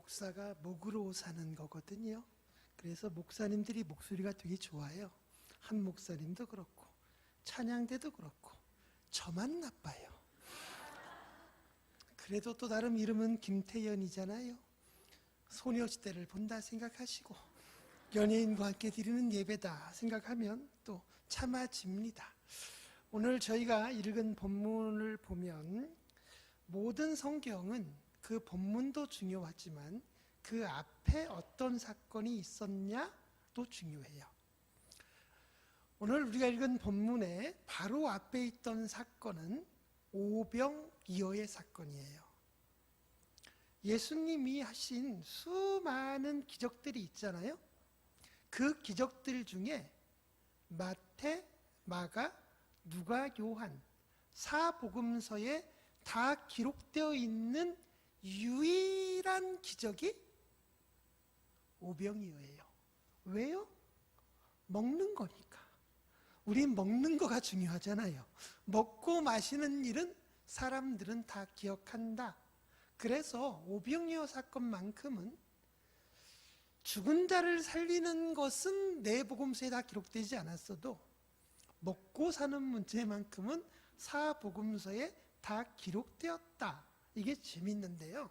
목사가 목으로 사는 거거든요. 그래서 목사님들이 목소리가 되게 좋아요. 한 목사님도 그렇고 찬양대도 그렇고 저만 나빠요. 그래도 또 다른 이름은 김태연이잖아요. 소녀시대를 본다 생각하시고 연예인과 함께 드리는 예배다 생각하면 또 참아집니다. 오늘 저희가 읽은 본문을 보면 모든 성경은 그 본문도 중요하지만 그 앞에 어떤 사건이 있었냐도 중요해요. 오늘 우리가 읽은 본문에 바로 앞에 있던 사건은 오병이어의 사건이에요. 예수님이 하신 수많은 기적들이 있잖아요. 그 기적들 중에 마태, 마가, 누가, 요한 사복음서에 다 기록되어 있는 유일한 기적이 오병이어예요. 왜요? 먹는 거니까. 우린 먹는 거가 중요하잖아요. 먹고 마시는 일은 사람들은 다 기억한다. 그래서 오병이어 사건만큼은 죽은 자를 살리는 것은 내 복음서에 다 기록되지 않았어도 먹고 사는 문제만큼은 사복음서에 다 기록되었다. 이게 재밌는데요.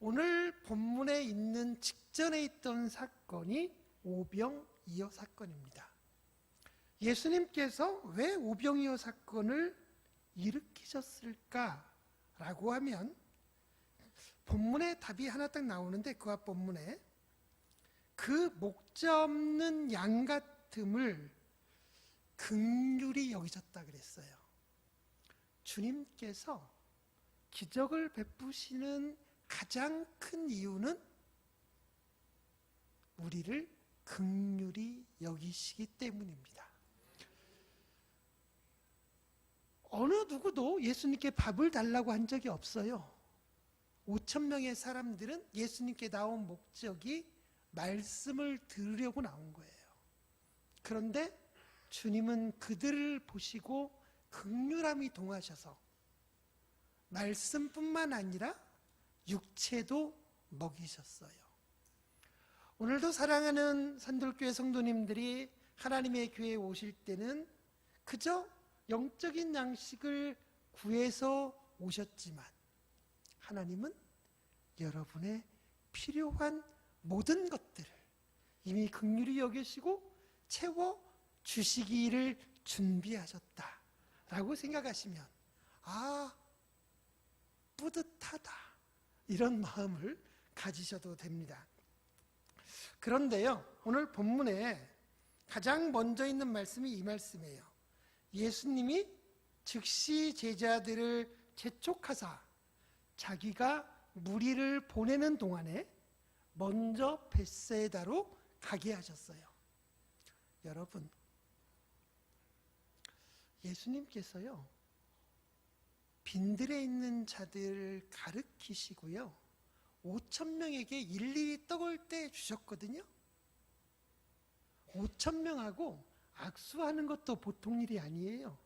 오늘 본문에 있는 직전에 있던 사건이 오병이어 사건입니다. 예수님께서 왜 오병이어 사건을 일으키셨을까라고 하면 본문에 답이 하나 딱 나오는데 그 앞 본문에 그 목자 없는 양 같음을 긍휼히 여기셨다 그랬어요. 주님께서 기적을 베푸시는 가장 큰 이유는 우리를 긍휼히 여기시기 때문입니다. 어느 누구도 예수님께 밥을 달라고 한 적이 없어요. 5,000명의 사람들은 예수님께 나온 목적이 말씀을 들으려고 나온 거예요. 그런데 주님은 그들을 보시고 긍휼함이 동하셔서 말씀뿐만 아니라 육체도 먹이셨어요. 오늘도 사랑하는 산돌교회 성도님들이 하나님의 교회에 오실 때는 그저 영적인 양식을 구해서 오셨지만 하나님은 여러분의 필요한 모든 것들을 이미 긍휼히 여기시고 채워 주시기를 준비하셨다라고 생각하시면 뿌듯하다 이런 마음을 가지셔도 됩니다. 그런데요, 오늘 본문에 가장 먼저 있는 말씀이 이 말씀이에요. 예수님이 즉시 제자들을 재촉하사 자기가 무리를 보내는 동안에 먼저 벳사이다로 가게 하셨어요. 여러분, 예수님께서요 빈들에 있는 자들을 가르치시고요 5,000명에게 일일이 떡을 떼 주셨거든요. 5,000명하고 악수하는 것도 보통 일이 아니에요.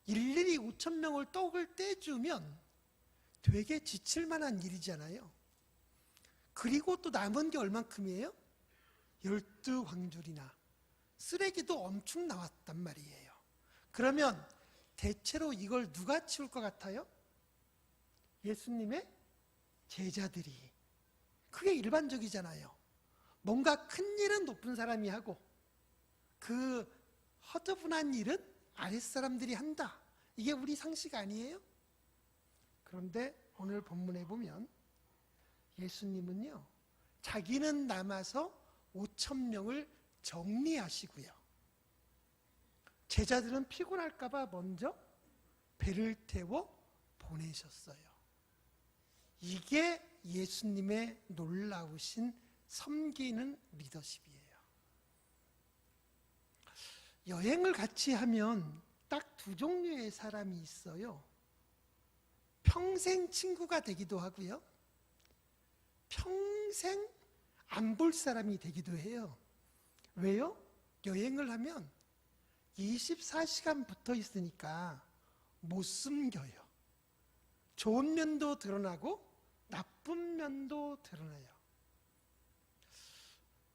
일일이 5,000명을 떡을 떼주면 되게 지칠 만한 일이잖아요. 그리고 또 남은 게 얼만큼이에요? 12광줄이나 쓰레기도 엄청 나왔단 말이에요. 그러면 대체로 이걸 누가 치울 것 같아요? 예수님의 제자들이. 그게 일반적이잖아요. 뭔가 큰 일은 높은 사람이 하고 그 허드분한 일은 아랫사람들이 한다. 이게 우리 상식 아니에요? 그런데 오늘 본문에 보면 예수님은요 자기는 남아서 5,000명을 정리하시고요 제자들은 피곤할까 봐 먼저 배를 태워 보내셨어요. 이게 예수님의 놀라우신 섬기는 리더십이에요. 여행을 같이 하면 딱 두 종류의 사람이 있어요. 평생 친구가 되기도 하고요 평생 안 볼 사람이 되기도 해요. 왜요? 여행을 하면 24시간 붙어 있으니까 못 숨겨요. 좋은 면도 드러나고 나쁜 면도 드러나요.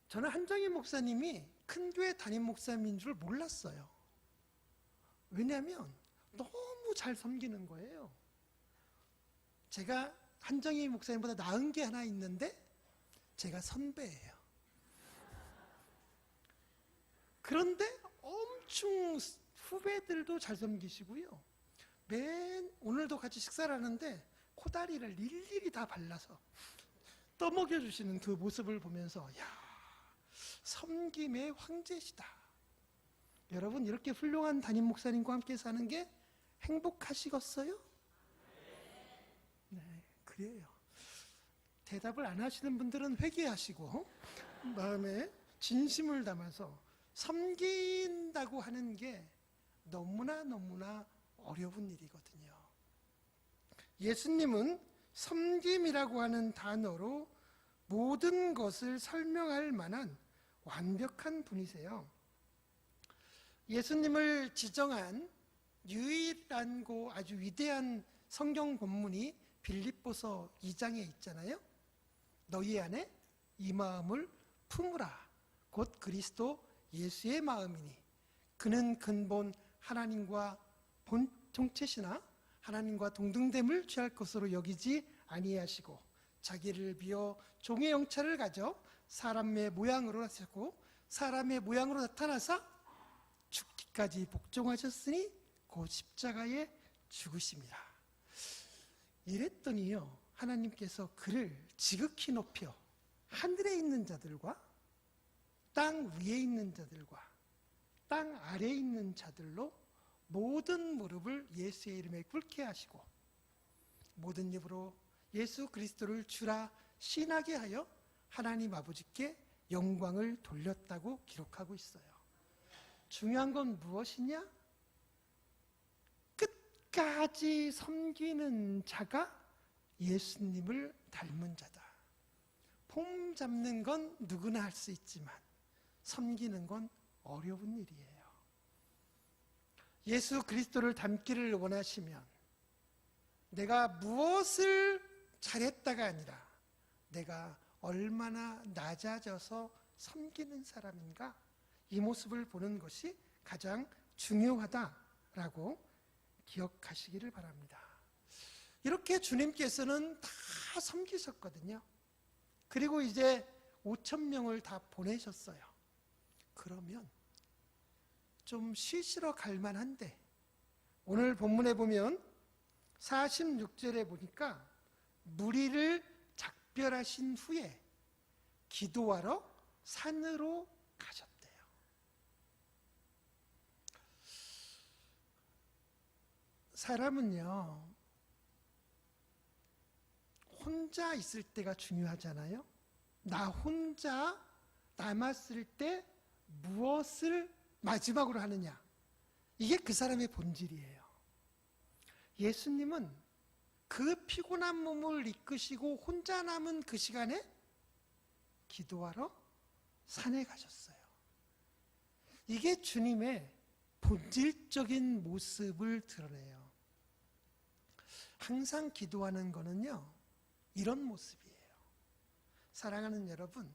저는 한정희 목사님이 큰 교회 담임 목사님인 줄 몰랐어요. 왜냐하면 너무 잘 섬기는 거예요. 제가 한정희 목사님보다 나은 게 하나 있는데 제가 선배예요. 그런데 엄청 후배들도 잘 섬기시고요. 오늘도 같이 식사를 하는데 코다리를 일일이 다 발라서 떠먹여주시는 그 모습을 보면서 야, 섬김의 황제시다. 여러분, 이렇게 훌륭한 담임 목사님과 함께 사는 게 행복하시겠어요? 네, 그래요. 대답을 안 하시는 분들은 회개하시고 마음에 진심을 담아서 섬긴다고 하는 게 너무나 어려운 일이거든요. 예수님은 섬김이라고 하는 단어로 모든 것을 설명할 만한 완벽한 분이세요. 예수님을 지정한 유일하고 아주 위대한 성경 본문이 빌립보서 2장에 있잖아요. 너희 안에 이 마음을 품으라. 곧 그리스도 예수의 마음이니 그는 근본 하나님과 본통체시나 하나님과 동등됨을 취할 것으로 여기지 아니하시고 자기를 비어 종의 형체를 가져 사람의 모양으로 나타났고 사람의 모양으로 나타나사 죽기까지 복종하셨으니 곧 십자가에 죽으심이라. 이랬더니요, 하나님께서 그를 지극히 높여 하늘에 있는 자들과 땅 위에 있는 자들과 땅 아래에 있는 자들로 모든 무릎을 예수의 이름에 꿇게 하시고 모든 입으로 예수 그리스도를 주라 신하게 하여 하나님 아버지께 영광을 돌렸다고 기록하고 있어요. 중요한 건 무엇이냐? 끝까지 섬기는 자가 예수님을 닮은 자다. 폼 잡는 건 누구나 할 수 있지만 섬기는 건 어려운 일이에요. 예수 그리스도를 닮기를 원하시면 내가 무엇을 잘했다가 아니라 내가 얼마나 낮아져서 섬기는 사람인가, 이 모습을 보는 것이 가장 중요하다라고 기억하시기를 바랍니다. 이렇게 주님께서는 다 섬기셨거든요. 그리고 이제 5,000명을 다 보내셨어요. 그러면 좀 쉬시러 갈 만한데 오늘 본문에 보면 46절에 보니까 무리를 작별하신 후에 기도하러 산으로 가셨대요. 사람은요, 혼자 있을 때가 중요하잖아요. 나 혼자 남았을 때 무엇을 마지막으로 하느냐, 이게 그 사람의 본질이에요. 예수님은 그 피곤한 몸을 이끄시고 혼자 남은 그 시간에 기도하러 산에 가셨어요. 이게 주님의 본질적인 모습을 드러내요. 항상 기도하는 거는요, 이런 모습이에요. 사랑하는 여러분,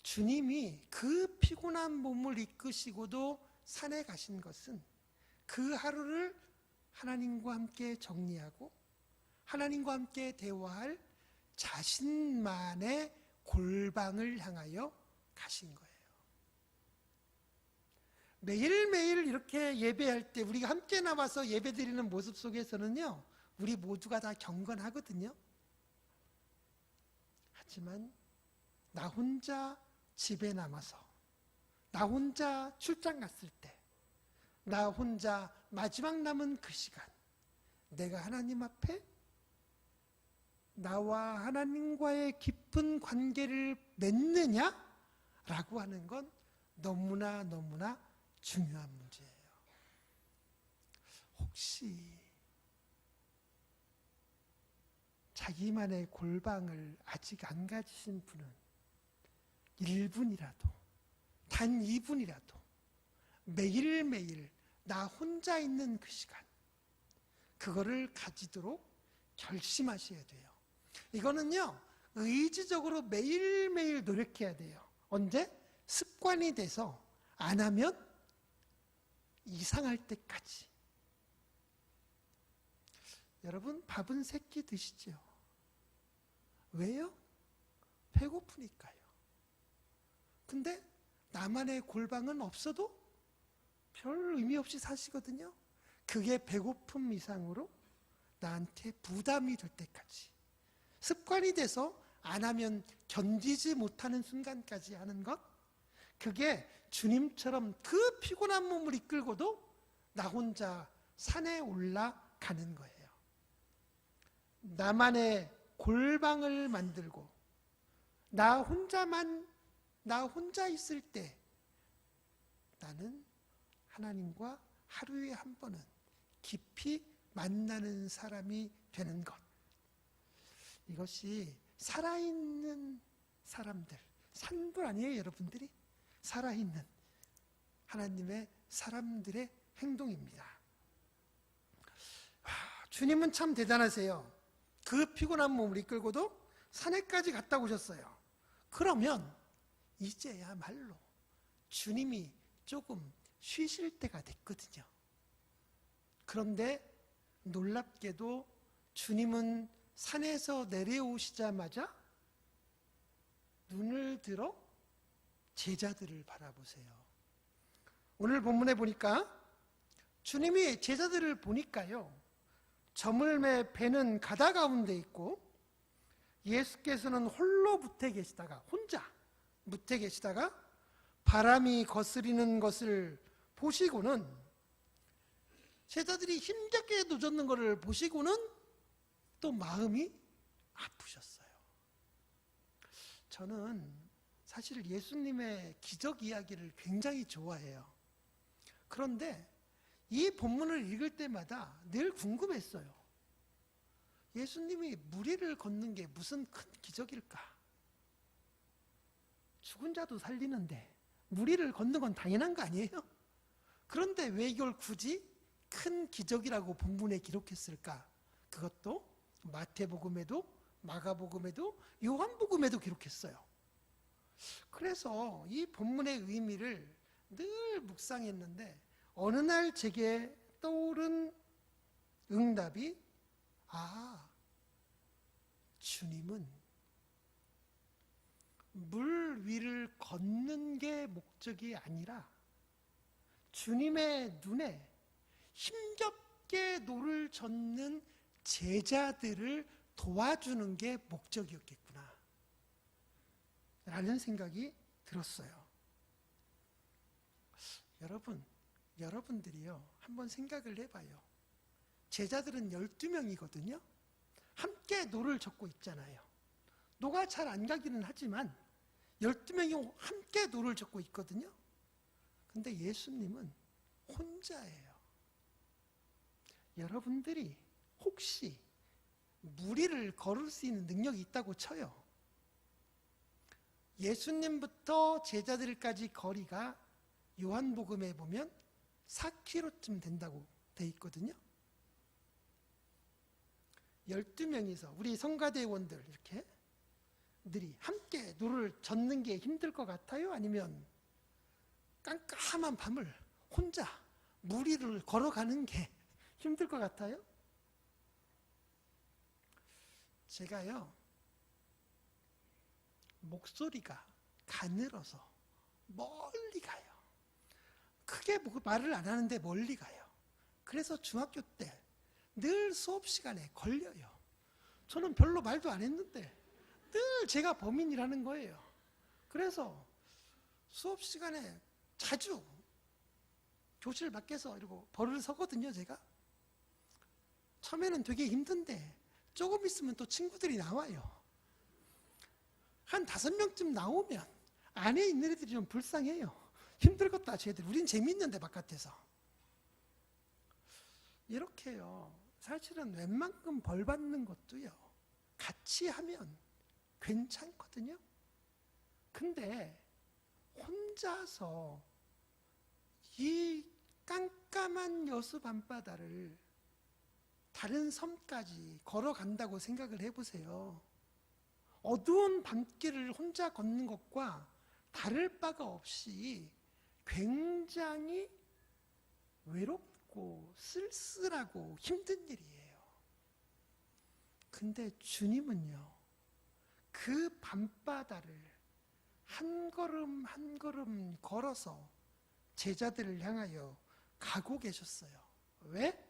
주님이 그 피곤한 몸을 이끄시고도 산에 가신 것은 그 하루를 하나님과 함께 정리하고 하나님과 함께 대화할 자신만의 골방을 향하여 가신 거예요. 매일매일 이렇게 예배할 때 우리가 함께 나와서 예배드리는 모습 속에서는요, 우리 모두가 다 경건하거든요. 하지만 나 혼자 집에 남아서, 나 혼자 출장 갔을 때, 나 혼자 마지막 남은 그 시간, 내가 하나님 앞에 나와 하나님과의 깊은 관계를 맺느냐라고 하는 건 너무나 중요한 문제예요. 혹시 자기만의 골방을 아직 안 가지신 분은 1분이라도, 단 2분이라도 매일매일 나 혼자 있는 그 시간, 그거를 가지도록 결심하셔야 돼요. 이거는요, 의지적으로 매일매일 노력해야 돼요. 언제? 습관이 돼서 안 하면 이상할 때까지. 여러분, 밥은 3끼 드시죠? 왜요? 배고프니까요. 근데 나만의 골방은 없어도 별 의미 없이 사시거든요. 그게 배고픔 이상으로 나한테 부담이 될 때까지. 습관이 돼서 안 하면 견디지 못하는 순간까지 하는 것, 그게 주님처럼 그 피곤한 몸을 이끌고도 나 혼자 산에 올라가는 거예요. 나만의 골방을 만들고 나 혼자 있을 때 나는 하나님과 하루에 한 번은 깊이 만나는 사람이 되는 것. 이것이 살아있는 사람들, 산불 아니에요, 여러분들이? 살아있는 하나님의 사람들의 행동입니다. 주님은 참 대단하세요. 그 피곤한 몸을 이끌고도 산에까지 갔다 오셨어요. 그러면 이제야말로 주님이 조금 쉬실 때가 됐거든요. 그런데 놀랍게도 주님은 산에서 내려오시자마자 눈을 들어 제자들을 바라보세요. 오늘 본문에 보니까 주님이 제자들을 보니까요, 저물매 배는 가다 가운데 있고 예수께서는 홀로 혼자 무태 계시다가 바람이 거스리는 것을 보시고는, 제자들이 힘겹게 노젓는 것을 보시고는 또 마음이 아프셨어요. 저는 사실 예수님의 기적 이야기를 굉장히 좋아해요. 그런데 이 본문을 읽을 때마다 늘 궁금했어요. 예수님이 무리를 걷는 게 무슨 큰 기적일까? 죽은 자도 살리는데 무리를 걷는 건 당연한 거 아니에요? 그런데 왜 이걸 굳이 큰 기적이라고 본문에 기록했을까? 그것도 마태복음에도 마가복음에도 요한복음에도 기록했어요. 그래서 이 본문의 의미를 늘 묵상했는데 어느 날 제게 떠오른 응답이, 주님은 물 위를 걷는 게 목적이 아니라 주님의 눈에 힘겹게 노를 젓는 제자들을 도와주는 게 목적이었겠구나 라는 생각이 들었어요. 여러분들이요, 한번 생각을 해봐요. 제자들은 12명이거든요. 함께 노를 젓고 있잖아요. 노가 잘 안 가기는 하지만 12명이 함께 노를 젓고 있거든요. 근데 예수님은 혼자예요. 여러분들이 혹시 무리를 걸을 수 있는 능력이 있다고 쳐요. 예수님부터 제자들까지 거리가 요한복음에 보면 4km쯤 된다고 돼 있거든요. 12명이서 우리 성가대원들 이렇게 들이 함께 노를 젓는 게 힘들 것 같아요? 아니면 깜깜한 밤을 혼자 무리를 걸어가는 게 힘들 것 같아요? 제가요, 목소리가 가늘어서 멀리 가요. 크게 말을 안 하는데 멀리 가요. 그래서 중학교 때 늘 수업 시간에 걸려요. 저는 별로 말도 안 했는데 늘 제가 범인이라는 거예요. 그래서 수업 시간에 자주 교실 밖에서 이러고 벌을 서거든요, 제가. 처음에는 되게 힘든데 조금 있으면 또 친구들이 나와요. 한 5명쯤 나오면 안에 있는 애들이 좀 불쌍해요. 힘들겠다, 쟤들. 우린 재밌는데 바깥에서. 이렇게요. 사실은 웬만큼 벌 받는 것도요, 같이 하면 괜찮거든요. 근데 혼자서 이 깜깜한 여수 밤바다를 다른 섬까지 걸어간다고 생각을 해보세요. 어두운 밤길을 혼자 걷는 것과 다를 바가 없이 굉장히 외롭고 쓸쓸하고 힘든 일이에요. 근데 주님은요, 그 밤바다를 한 걸음 한 걸음 걸어서 제자들을 향하여 가고 계셨어요. 왜?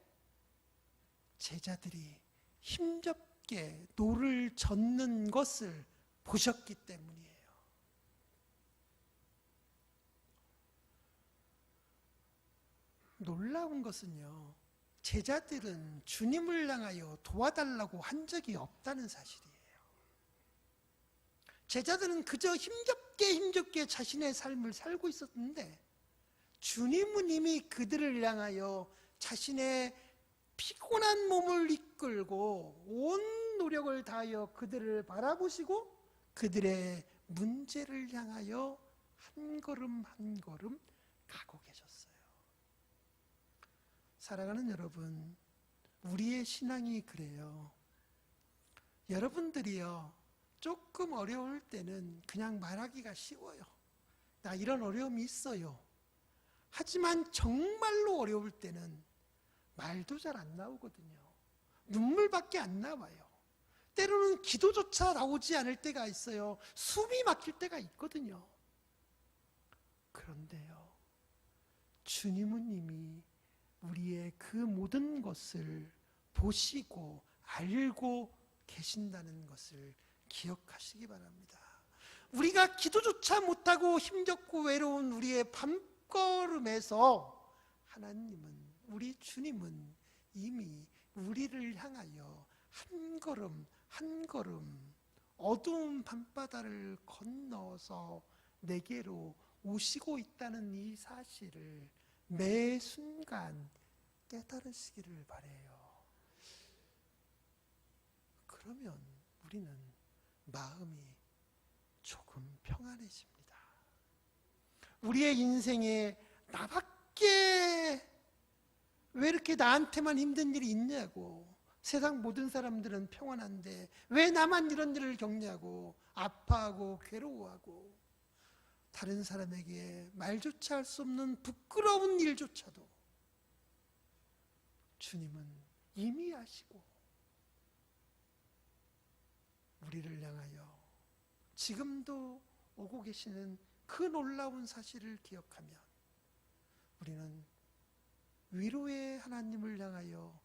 제자들이 힘겹게 노를 젓는 것을 보셨기 때문이에요. 놀라운 것은요, 제자들은 주님을 향하여 도와달라고 한 적이 없다는 사실이에요. 제자들은 그저 힘겹게 자신의 삶을 살고 있었는데, 주님은 이미 그들을 향하여 자신의 피곤한 몸을 이끌고 온 노력을 다하여 그들을 바라보시고 그들의 문제를 향하여 한 걸음 한 걸음 가고 계셨어요. 사랑하는 여러분, 우리의 신앙이 그래요. 여러분들이요, 조금 어려울 때는 그냥 말하기가 쉬워요. 나 이런 어려움이 있어요. 하지만 정말로 어려울 때는 말도 잘 안 나오거든요. 눈물밖에 안 나와요. 때로는 기도조차 나오지 않을 때가 있어요. 숨이 막힐 때가 있거든요. 그런데요, 주님은 이미 우리의 그 모든 것을 보시고 알고 계신다는 것을 기억하시기 바랍니다. 우리가 기도조차 못하고 힘겹고 외로운 우리의 밤걸음에서 하나님은, 우리 주님은 이미 우리를 향하여 한 걸음 한 걸음 어두운 밤바다를 건너서 내게로 오시고 있다는 이 사실을 매 순간 깨달으시기를 바라요. 그러면 우리는 마음이 조금 평안해집니다. 우리의 인생에 나밖에 왜 이렇게 나한테만 힘든 일이 있냐고, 세상 모든 사람들은 평안한데 왜 나만 이런 일을 겪냐고 아파하고 괴로워하고, 다른 사람에게 말조차 할 수 없는 부끄러운 일조차도 주님은 이미 아시고 우리를 향하여 지금도 오고 계시는 그 놀라운 사실을 기억하면 우리는 위로의 하나님을 향하여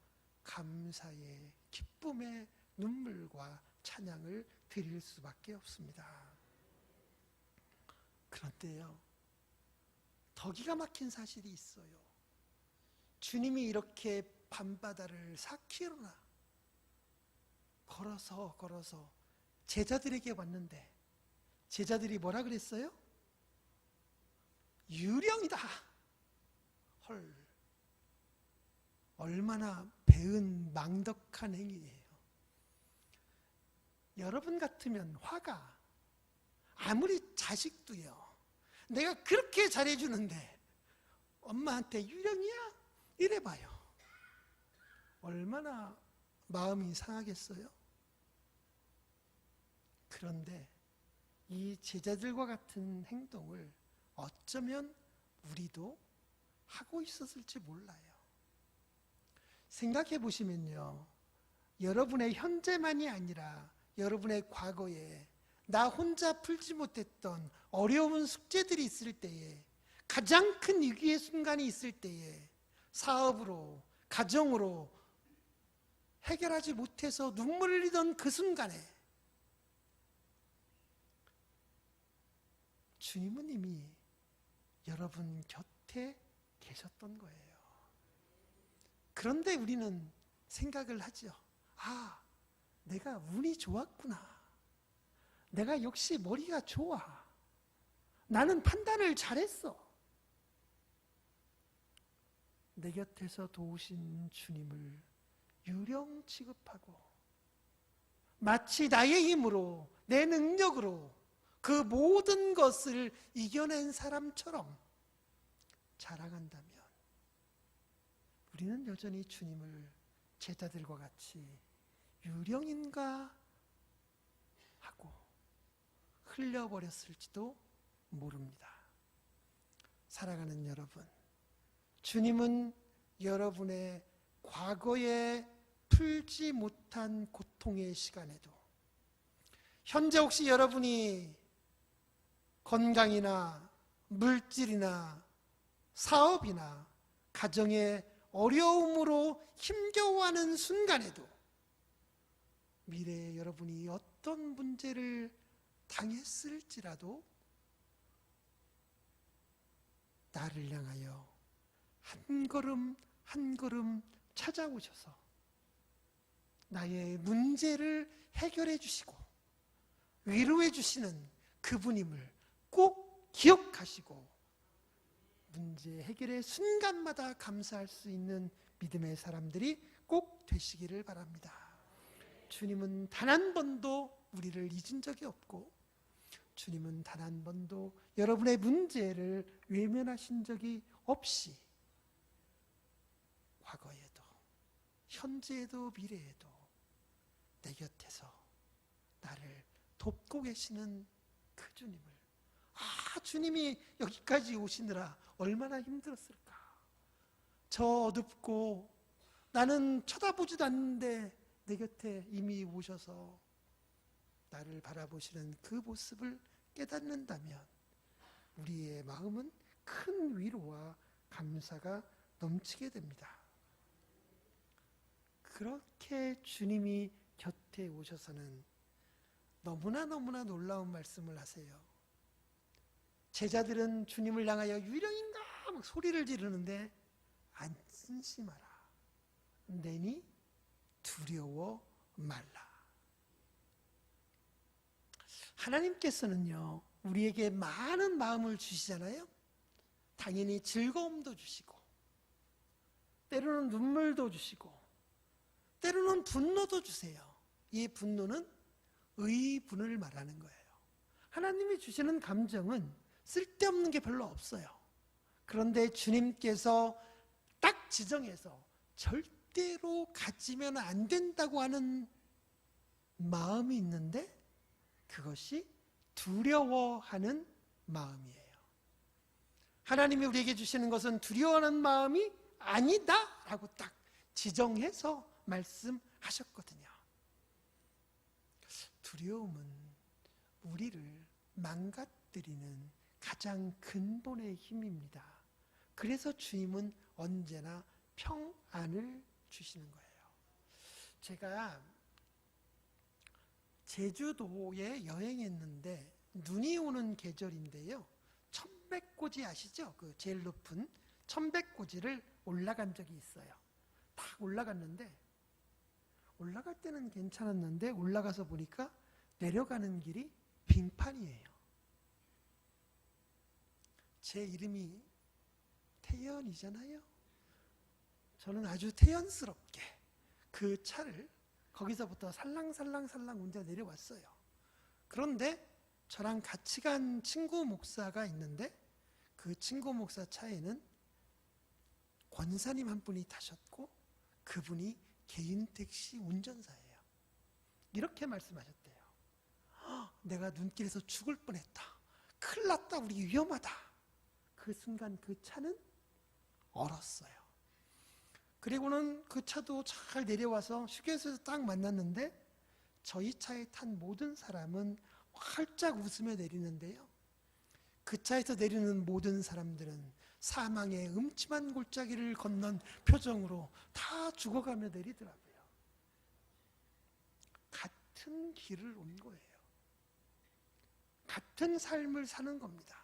감사의 기쁨의 눈물과 찬양을 드릴 수밖에 없습니다. 그런데요, 더 기가 막힌 사실이 있어요. 주님이 이렇게 밤바다를 4km나 걸어서 제자들에게 왔는데 제자들이 뭐라 그랬어요? 유령이다. 헐, 얼마나 배은 망덕한 행위예요. 여러분 같으면 화가, 아무리 자식도요, 내가 그렇게 잘해주는데 엄마한테 유령이야? 이래봐요. 얼마나 마음이 상하겠어요? 그런데 이 제자들과 같은 행동을 어쩌면 우리도 하고 있었을지 몰라요. 생각해 보시면요, 여러분의 현재만이 아니라 여러분의 과거에 나 혼자 풀지 못했던 어려운 숙제들이 있을 때에, 가장 큰 위기의 순간이 있을 때에 사업으로, 가정으로 해결하지 못해서 눈물을 흘리던 그 순간에 주님은 이미 여러분 곁에 계셨던 거예요. 그런데 우리는 생각을 하죠. 아, 내가 운이 좋았구나. 내가 역시 머리가 좋아. 나는 판단을 잘했어. 내 곁에서 도우신 주님을 유령 취급하고 마치 나의 힘으로, 내 능력으로 그 모든 것을 이겨낸 사람처럼 자랑한다면 우리는 여전히 주님을 제자들과 같이 유령인가 하고 흘려버렸을지도 모릅니다. 사랑하는 여러분, 주님은 여러분의 과거에 풀지 못한 고통의 시간에도, 현재 혹시 여러분이 건강이나 물질이나 사업이나 가정의 어려움으로 힘겨워하는 순간에도, 미래에 여러분이 어떤 문제를 당했을지라도 나를 향하여 한 걸음 한 걸음 찾아오셔서 나의 문제를 해결해 주시고 위로해 주시는 그분임을 꼭 기억하시고 문제 해결의 순간마다 감사할 수 있는 믿음의 사람들이 꼭 되시기를 바랍니다. 주님은 단 한 번도 우리를 잊은 적이 없고, 주님은 단 한 번도 여러분의 문제를 외면하신 적이 없이 과거에도 현재에도 미래에도 내 곁에서 나를 돕고 계시는 그 주님을, 주님이 여기까지 오시느라 얼마나 힘들었을까. 저 어둡고 나는 쳐다보지도 않는데 내 곁에 이미 오셔서 나를 바라보시는 그 모습을 깨닫는다면 우리의 마음은 큰 위로와 감사가 넘치게 됩니다. 그렇게 주님이 곁에 오셔서는 너무나 놀라운 말씀을 하세요. 제자들은 주님을 향하여 유령인가 막 소리를 지르는데 안심하라, 내니 두려워 말라. 하나님께서는요, 우리에게 많은 마음을 주시잖아요. 당연히 즐거움도 주시고, 때로는 눈물도 주시고, 때로는 분노도 주세요. 이 분노는 의분을 말하는 거예요. 하나님이 주시는 감정은 쓸데없는 게 별로 없어요. 그런데 주님께서 딱 지정해서 절대로 가지면 안 된다고 하는 마음이 있는데, 그것이 두려워하는 마음이에요. 하나님이 우리에게 주시는 것은 두려워하는 마음이 아니다 라고 딱 지정해서 말씀하셨거든요. 두려움은 우리를 망가뜨리는 가장 근본의 힘입니다. 그래서 주님은 언제나 평안을 주시는 거예요. 제가 제주도에 여행했는데 눈이 오는 계절인데요, 천백고지 아시죠? 그 제일 높은 천백고지를 올라간 적이 있어요. 딱 올라갔는데, 올라갈 때는 괜찮았는데 올라가서 보니까 내려가는 길이 빙판이에요. 제 이름이 태연이잖아요. 저는 아주 태연스럽게 그 차를 거기서부터 살랑살랑 운전 내려왔어요. 그런데 저랑 같이 간 친구 목사가 있는데, 그 친구 목사 차에는 권사님 한 분이 타셨고 그분이 개인 택시 운전사예요. 이렇게 말씀하셨대요. 내가 눈길에서 죽을 뻔했다. 큰일 났다. 우리 위험하다. 그 순간 그 차는 얼었어요. 그리고는 그 차도 잘 내려와서 휴게소에서 딱 만났는데, 저희 차에 탄 모든 사람은 활짝 웃으며 내리는데요, 그 차에서 내리는 모든 사람들은 사망의 음침한 골짜기를 건넌 표정으로 다 죽어가며 내리더라고요. 같은 길을 온 거예요. 같은 삶을 사는 겁니다.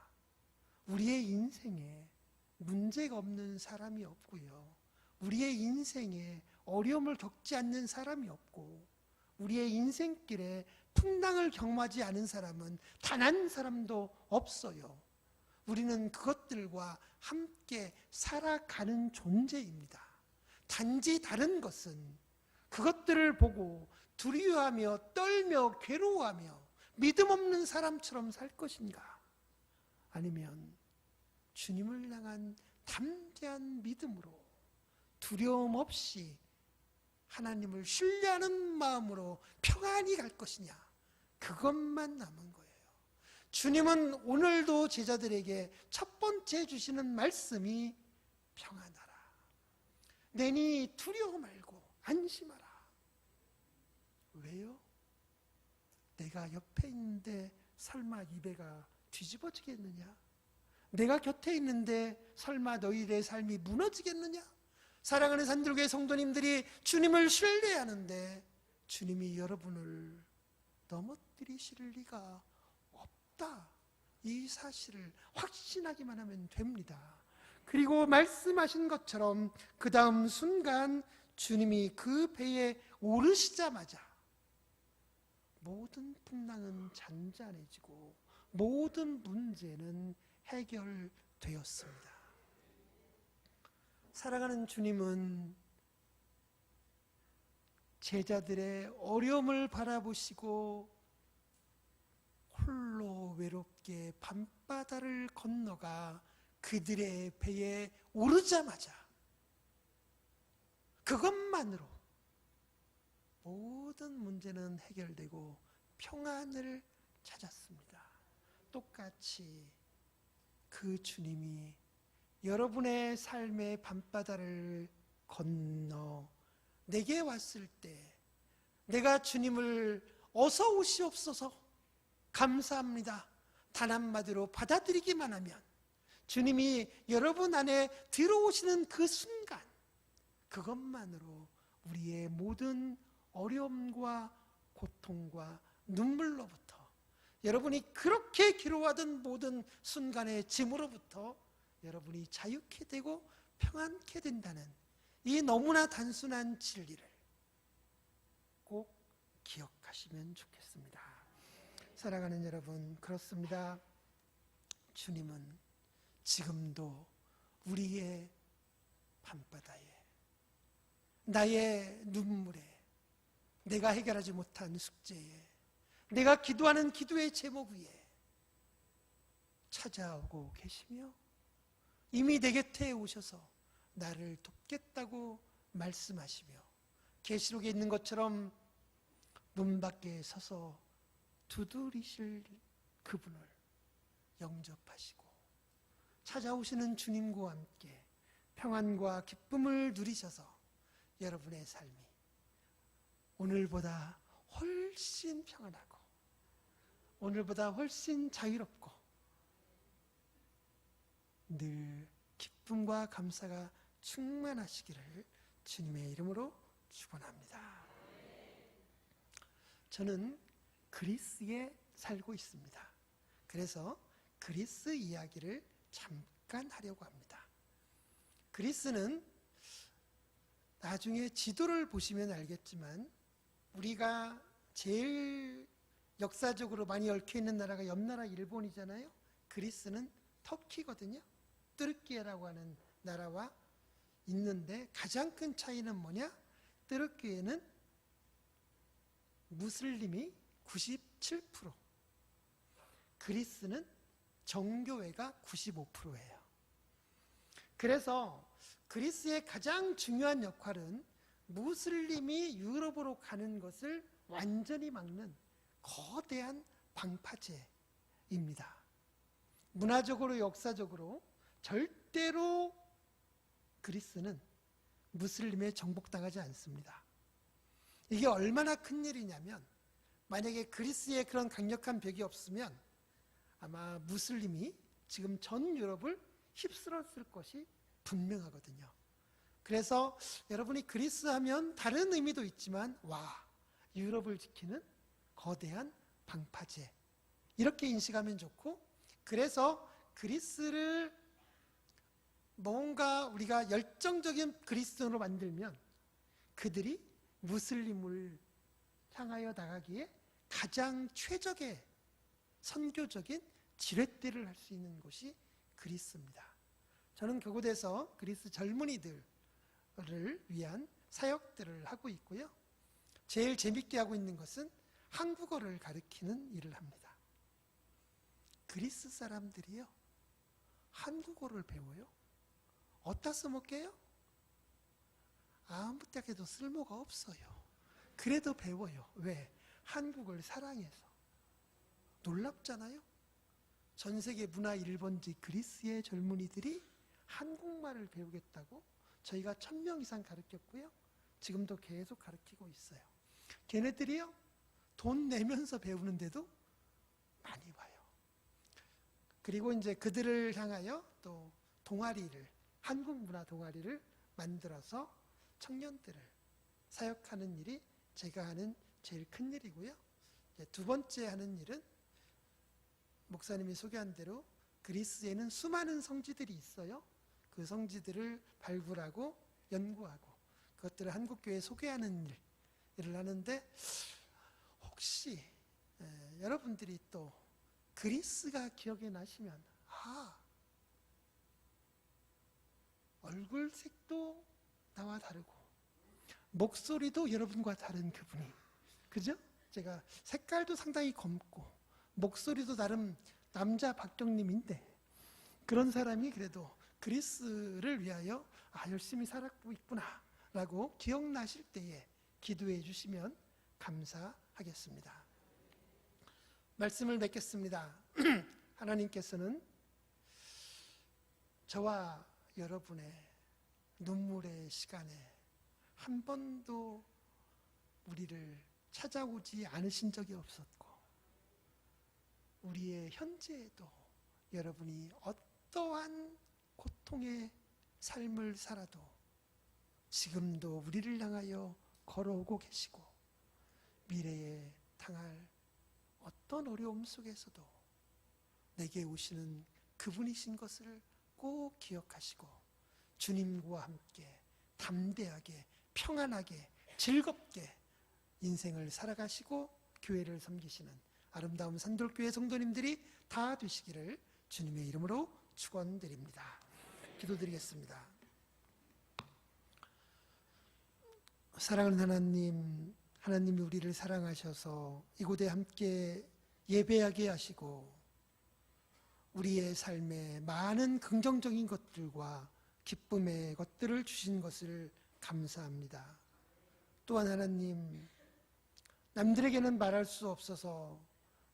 우리의 인생에 문제가 없는 사람이 없고요, 우리의 인생에 어려움을 겪지 않는 사람이 없고, 우리의 인생길에 풍랑을 경험하지 않은 사람은 단 한 사람도 없어요. 우리는 그것들과 함께 살아가는 존재입니다. 단지 다른 것은 그것들을 보고 두려워하며 떨며 괴로워하며 믿음 없는 사람처럼 살 것인가, 아니면 주님을 향한 담대한 믿음으로 두려움 없이 하나님을 신뢰하는 마음으로 평안히 갈 것이냐, 그것만 남은 거예요. 주님은 오늘도 제자들에게 첫 번째 주시는 말씀이 평안하라. 내니 두려워 말고 안심하라. 왜요? 내가 옆에 있는데 설마 이 배가 뒤집어지겠느냐? 내가 곁에 있는데 설마 너희들의 삶이 무너지겠느냐? 사랑하는 산들교회 성도님들이 주님을 신뢰하는데 주님이 여러분을 넘어뜨리실 리가 없다. 이 사실을 확신하기만 하면 됩니다. 그리고 말씀하신 것처럼 그 다음 순간 주님이 그 배에 오르시자마자 모든 풍랑은 잔잔해지고 모든 문제는 해결되었습니다. 사랑하는 주님은 제자들의 어려움을 바라보시고 홀로 외롭게 밤바다를 건너가 그들의 배에 오르자마자 그것만으로 모든 문제는 해결되고 평안을 찾았습니다. 똑같이 그 주님이 여러분의 삶의 밤바다를 건너 내게 왔을 때 내가 주님을 어서 오시옵소서 감사합니다 단 한마디로 받아들이기만 하면 주님이 여러분 안에 들어오시는 그 순간 그것만으로 우리의 모든 어려움과 고통과 눈물로부터 여러분이 그렇게 괴로워하던 모든 순간의 짐으로부터 여러분이 자유케 되고 평안케 된다는 이 너무나 단순한 진리를 꼭 기억하시면 좋겠습니다. 사랑하는 여러분, 그렇습니다. 주님은 지금도 우리의 밤바다에 나의 눈물에 내가 해결하지 못한 숙제에 내가 기도하는 기도의 제목 위에 찾아오고 계시며 이미 내 곁에 오셔서 나를 돕겠다고 말씀하시며 계시록에 있는 것처럼 문 밖에 서서 두드리실 그분을 영접하시고 찾아오시는 주님과 함께 평안과 기쁨을 누리셔서 여러분의 삶이 오늘보다 훨씬 평안하고 오늘보다 훨씬 자유롭고 늘 기쁨과 감사가 충만하시기를 주님의 이름으로 축원합니다. 저는 그리스에 살고 있습니다. 그래서 그리스 이야기를 잠깐 하려고 합니다. 그리스는 나중에 지도를 보시면 알겠지만 우리가 제일 역사적으로 많이 얽혀있는 나라가 옆나라 일본이잖아요. 그리스는 터키거든요. 뚜르키예라고 하는 나라와 있는데 가장 큰 차이는 뭐냐? 뚜르키예는 무슬림이 97%, 그리스는 정교회가 95%예요. 그래서 그리스의 가장 중요한 역할은 무슬림이 유럽으로 가는 것을 완전히 막는 거대한 방파제입니다. 문화적으로 역사적으로 절대로 그리스는 무슬림에 정복당하지 않습니다. 이게 얼마나 큰 일이냐면 만약에 그리스에 그런 강력한 벽이 없으면 아마 무슬림이 지금 전 유럽을 휩쓸었을 것이 분명하거든요. 그래서 여러분이 그리스 하면 다른 의미도 있지만 유럽을 지키는 거대한 방파제 이렇게 인식하면 좋고, 그래서 그리스를 뭔가 우리가 열정적인 그리스도로 만들면 그들이 무슬림을 향하여 나가기에 가장 최적의 선교적인 지렛대를 할 수 있는 곳이 그리스입니다. 저는 그곳에서 그리스 젊은이들을 위한 사역들을 하고 있고요. 제일 재밌게 하고 있는 것은 한국어를 가르치는 일을 합니다. 그리스 사람들이요, 한국어를 배워요. 어디다 써먹게요? 아무 때에도 쓸모가 없어요. 그래도 배워요. 왜? 한국을 사랑해서. 놀랍잖아요? 전 세계 문화 1번지 그리스의 젊은이들이 한국말을 배우겠다고 저희가 1000명 이상 가르쳤고요. 지금도 계속 가르치고 있어요. 걔네들이요, 돈 내면서 배우는데도 많이 와요. 그리고 이제 그들을 향하여 또 동아리를, 한국 문화 동아리를 만들어서 청년들을 사역하는 일이 제가 하는 제일 큰 일이고요. 두 번째 하는 일은 목사님이 소개한 대로 그리스에는 수많은 성지들이 있어요. 그 성지들을 발굴하고 연구하고 그것들을 한국교회에 소개하는 일을 하는데, 혹시 여러분들이 또 그리스가 기억에 나시면 얼굴색도 나와 다르고 목소리도 여러분과 다른 그분이, 그죠? 제가 색깔도 상당히 검고 목소리도 나름 남자 박정님인데 그런 사람이 그래도 그리스를 위하여 열심히 살았고 있구나 라고 기억나실 때에 기도해 주시면 감사하겠습니다. 말씀을 맺겠습니다. 하나님께서는 저와 여러분의 눈물의 시간에 한 번도 우리를 찾아오지 않으신 적이 없었고, 우리의 현재에도 여러분이 어떠한 고통의 삶을 살아도 지금도 우리를 향하여 걸어오고 계시고, 미래에 당할 어떤 어려움 속에서도 내게 오시는 그분이신 것을 꼭 기억하시고 주님과 함께 담대하게 평안하게 즐겁게 인생을 살아가시고 교회를 섬기시는 아름다운 산돌교회 성도님들이 다 되시기를 주님의 이름으로 축원드립니다. 기도드리겠습니다. 사랑하는 하나님, 하나님이 우리를 사랑하셔서 이곳에 함께 예배하게 하시고 우리의 삶에 많은 긍정적인 것들과 기쁨의 것들을 주신 것을 감사합니다. 또한 하나님, 남들에게는 말할 수 없어서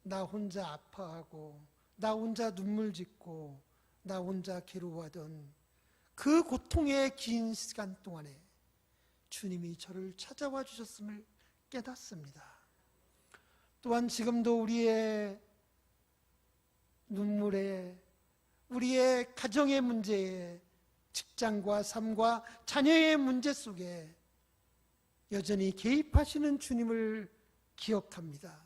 나 혼자 아파하고 나 혼자 눈물 짓고 나 혼자 괴로워하던 그 고통의 긴 시간 동안에 주님이 저를 찾아와 주셨음을 깨닫습니다. 또한 지금도 우리의 눈물에, 우리의 가정의 문제에, 직장과 삶과 자녀의 문제 속에 여전히 개입하시는 주님을 기억합니다.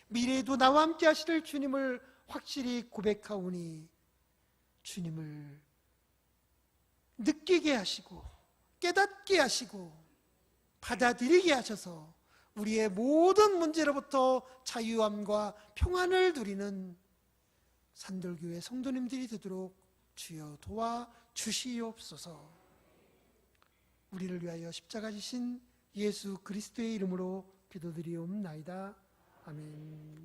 미래에도 나와 함께 하실 주님을 확실히 고백하오니 주님을 느끼게 하시고 깨닫게 하시고 받아들이게 하셔서 우리의 모든 문제로부터 자유함과 평안을 누리는 산돌교회 성도님들이 되도록 주여 도와주시옵소서. 우리를 위하여 십자가 지신 예수 그리스도의 이름으로 기도드리옵나이다. 아멘.